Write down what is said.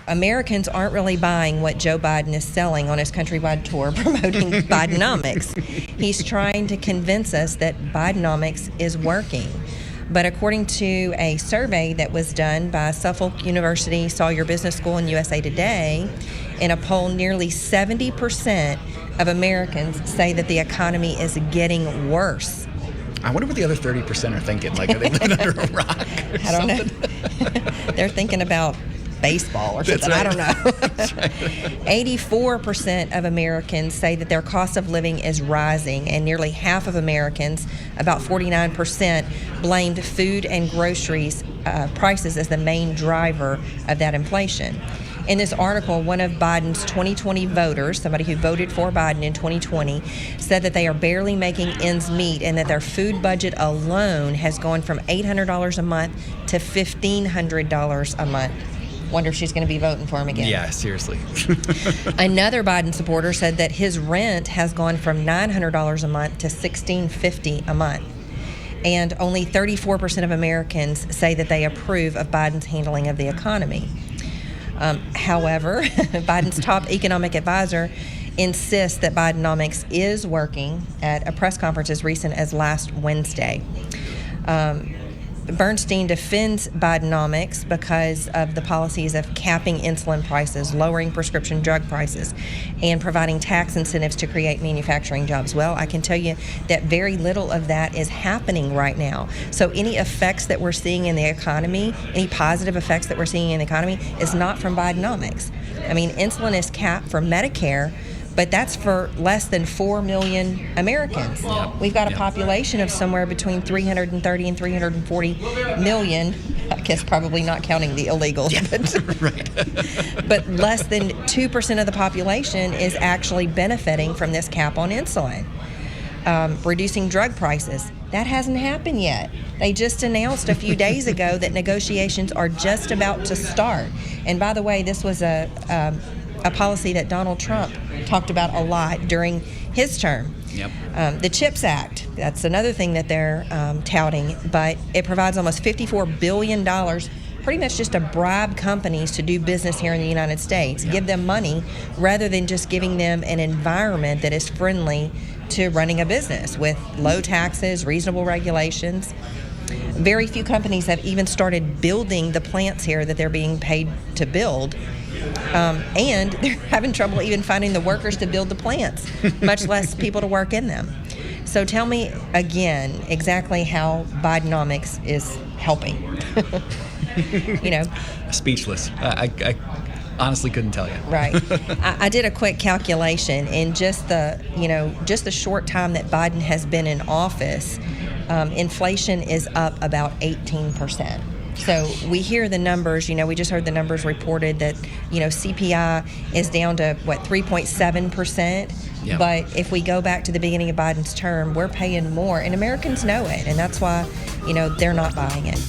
Americans aren't really buying what Joe Biden is selling on his countrywide tour promoting Bidenomics. He's trying to convince us that Bidenomics is working. But according to a survey that was done by Suffolk University, Sawyer Business School, and USA Today, in a poll, nearly 70% of Americans say that the economy is getting worse. I wonder what the other 30% are thinking. Like, are they living under a rock or I don't something? know. They're thinking about baseball or something. Right. I don't know. That's right. 84% of Americans say that their cost of living is rising, and nearly half of Americans, about 49%, blamed food and groceries prices as the main driver of that inflation. In this article, one of Biden's 2020 voters, somebody who voted for Biden in 2020, said that they are barely making ends meet and that their food budget alone has gone from $800 a month to $1,500 a month. Wonder if she's going to be voting for him again. Yeah, seriously. Another Biden supporter said that his rent has gone from $900 a month to $1,650 a month. And only 34% of Americans say that they approve of Biden's handling of the economy. However, Biden's top economic advisor insists that Bidenomics is working at a press conference as recent as last Wednesday. Bernstein defends Bidenomics because of the policies of capping insulin prices, lowering prescription drug prices, and providing tax incentives to create manufacturing jobs. Well, I can tell you that very little of that is happening right now. So any effects that we're seeing in the economy, any positive effects that we're seeing in the economy, is not from Bidenomics. I mean, insulin is capped for Medicare, but that's for less than 4 million Americans. Yep. We've got a population of somewhere between 330 and 340 million. I guess probably not counting the illegals. Yeah. But, Right. but less than 2% of the population is actually benefiting from this cap on insulin. Reducing drug prices. That hasn't happened yet. They just announced a few days ago that negotiations are just about to start. And by the way, this was a policy that Donald Trump talked about a lot during his term. Yep. The CHIPS Act, that's another thing that they're touting, but it provides almost $54 billion pretty much just to bribe companies to do business here in the United States, give them money rather than just giving them an environment that is friendly to running a business with low taxes, reasonable regulations. Very few companies have even started building the plants here that they're being paid to build. And they're having trouble even finding the workers to build the plants, much less people to work in them. So tell me again exactly how Bidenomics is helping. You know, Speechless. I honestly couldn't tell you. Right. I did a quick calculation in just the short time that Biden has been in office. Inflation is up about 18%. So we hear the numbers, we just heard the numbers reported that, CPI is down to, 3.7%. Yep. But if we go back to the beginning of Biden's term, we're paying more, and Americans know it, and that's why, they're not buying it.